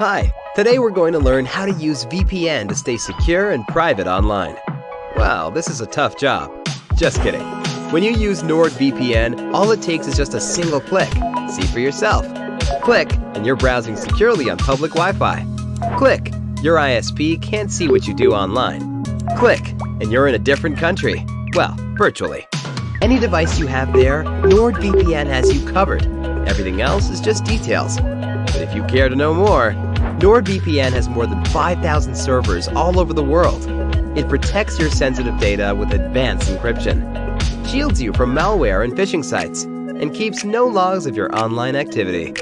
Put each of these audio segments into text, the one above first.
Hi, today we're going to learn how to use VPN to stay secure and private online. Wow, this is a tough job. Just kidding. When you use NordVPN, all it takes is just a single click. See for yourself. Click, and you're browsing securely on public Wi-Fi. Click, your ISP can't see what you do online. Click, and you're in a different country. Well, virtually. Any device you have there, NordVPN has you covered. Everything else is just details. But if you care to know more, NordVPN has more than 5,000 servers all over the world. It protects your sensitive data with advanced encryption, shields you from malware and phishing sites, and keeps no logs of your online activity.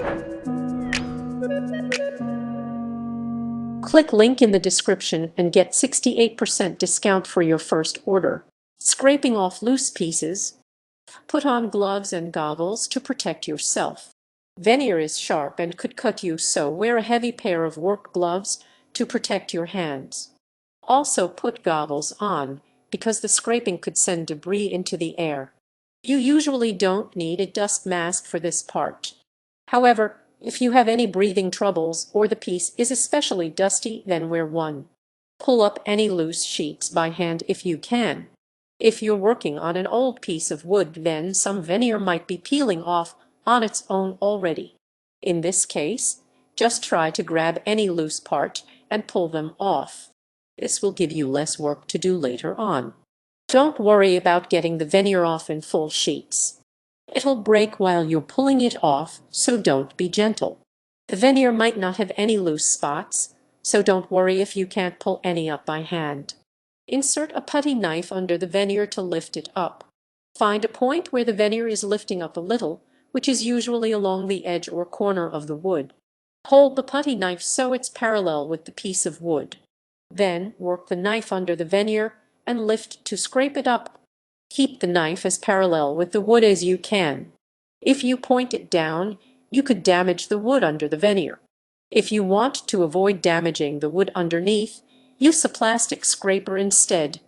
Click link in the description and get 68% discount for your first order. Scraping off loose pieces. Put on gloves and goggles to protect yourself. Veneer is sharp and could cut you, so wear a heavy pair of work gloves to protect your hands. Also put goggles on, because the scraping could send debris into the air. You usually don't need a dust mask for this part. However, if you have any breathing troubles or the piece is especially dusty, then wear one. Pull up any loose sheets by hand if you can. If you're working on an old piece of wood, then some veneer might be peeling off on its own already. In this case, just try to grab any loose part and pull them off. This will give you less work to do later on. Don't worry about getting the veneer off in full sheets. It'll break while you're pulling it off, so don't be gentle. The veneer might not have any loose spots, so don't worry if you can't pull any up by hand. Insert a putty knife under the veneer to lift it up. Find a point where the veneer is lifting up a little, which is usually along the edge or corner of the wood. Hold the putty knife so it's parallel with the piece of wood. Then work the knife under the veneer and lift to scrape it up. Keep the knife as parallel with the wood as you can. If you point it down, you could damage the wood under the veneer. If you want to avoid damaging the wood underneath, use a plastic scraper instead.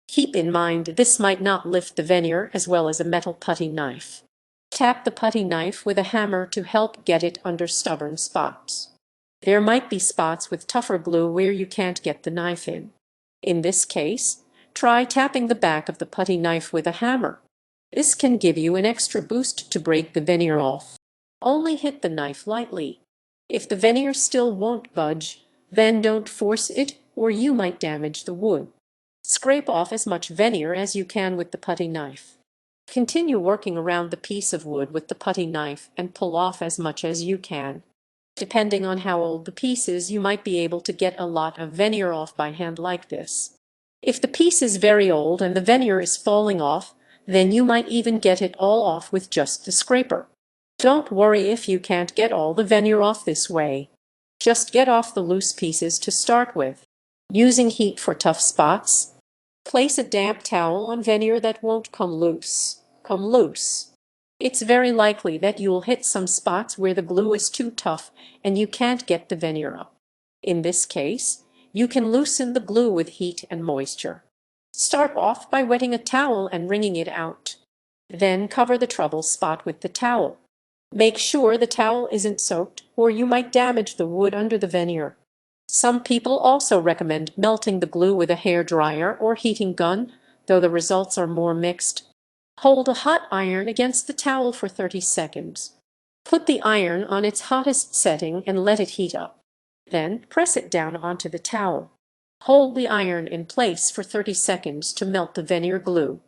Keep in mind this might not lift the veneer as well as a metal putty knife. Tap the putty knife with a hammer to help get it under stubborn spots. There might be spots with tougher glue where you can't get the knife in. In this case, try tapping the back of the putty knife with a hammer. This can give you an extra boost to break the veneer off. Only hit the knife lightly. If the veneer still won't budge, then don't force it or you might damage the wood. Scrape off as much veneer as you can with the putty knife. Continue working around the piece of wood with the putty knife and pull off as much as you can. Depending on how old the piece is, you might be able to get a lot of veneer off by hand like this. If the piece is very old and the veneer is falling off, then you might even get it all off with just the scraper. Don't worry if you can't get all the veneer off this way. Just get off the loose pieces to start with. Using heat for tough spots. Place a damp towel on veneer that won't come loose. It's very likely that you'll hit some spots where the glue is too tough and you can't get the veneer up. In this case, you can loosen the glue with heat and moisture. Start off by wetting a towel and wringing it out. Then cover the trouble spot with the towel. Make sure the towel isn't soaked or you might damage the wood under the veneer. Some people also recommend melting the glue with a hair dryer or heating gun, though the results are more mixed. Hold a hot iron against the towel for 30 seconds. Put the iron on its hottest setting and let it heat up. Then press it down onto the towel. Hold the iron in place for 30 seconds to melt the veneer glue.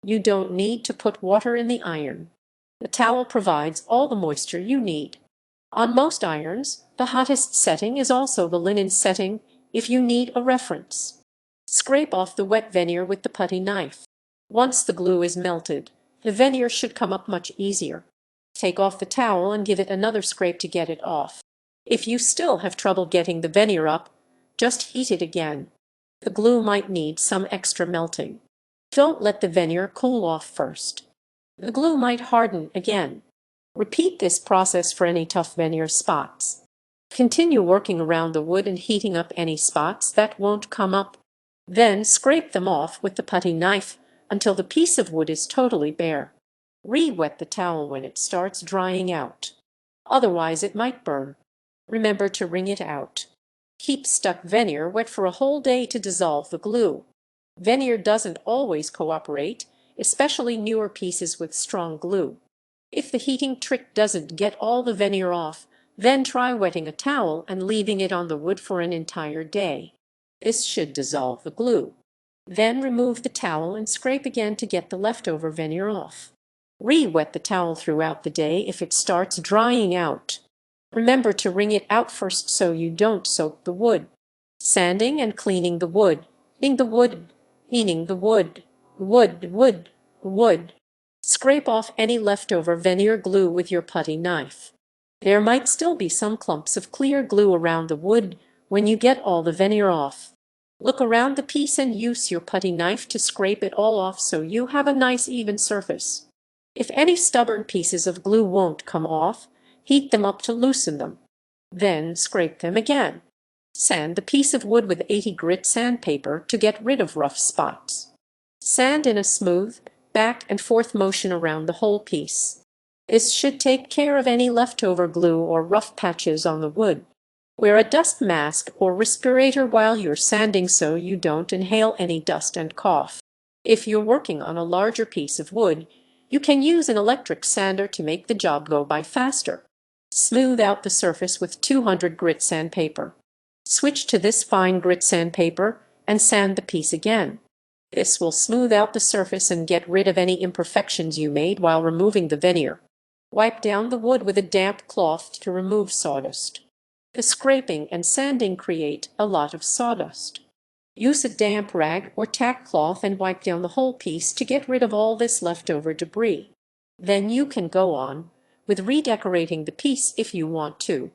You don't need to put water in the iron. The towel provides all the moisture you need. On most irons, the hottest setting is also the linen setting if you need a reference. Scrape off the wet veneer with the putty knife. Once the glue is melted, the veneer should come up much easier. Take off the towel and give it another scrape to get it off. If you still have trouble getting the veneer up, just heat it again. The glue might need some extra melting. Don't let the veneer cool off first. The glue might harden again. Repeat this process for any tough veneer spots. Continue working around the wood and heating up any spots that won't come up. Then scrape them off with the putty knife until the piece of wood is totally bare. Re-wet the towel when it starts drying out. Otherwise it might burn. Remember to wring it out. Keep stuck veneer wet for a whole day to dissolve the glue. Veneer doesn't always cooperate, especially newer pieces with strong glue. If the heating trick doesn't get all the veneer off, then try wetting a towel and leaving it on the wood for an entire day. This should dissolve the glue. Then remove the towel and scrape again to get the leftover veneer off. Re-wet the towel throughout the day if it starts drying out. Remember to wring it out first so you don't soak the wood. Sanding and cleaning the wood. Cleaning the wood. Cleaning the wood. Wood. Scrape off any leftover veneer glue with your putty knife. There might still be some clumps of clear glue around the wood when you get all the veneer off. Look around the piece and use your putty knife to scrape it all off so you have a nice even surface. If any stubborn pieces of glue won't come off, heat them up to loosen them. Then scrape them again. Sand the piece of wood with 80 grit sandpaper to get rid of rough spots. Sand in a smooth, back and forth motion around the whole piece. This should take care of any leftover glue or rough patches on the wood. Wear a dust mask or respirator while you're sanding so you don't inhale any dust and cough. If you're working on a larger piece of wood, you can use an electric sander to make the job go by faster. Smooth out the surface with 200 grit sandpaper. Switch to this fine grit sandpaper and sand the piece again. This will smooth out the surface and get rid of any imperfections you made while removing the veneer. Wipe down the wood with a damp cloth to remove sawdust. The scraping and sanding create a lot of sawdust. Use a damp rag or tack cloth and wipe down the whole piece to get rid of all this leftover debris. Then you can go on with redecorating the piece if you want to.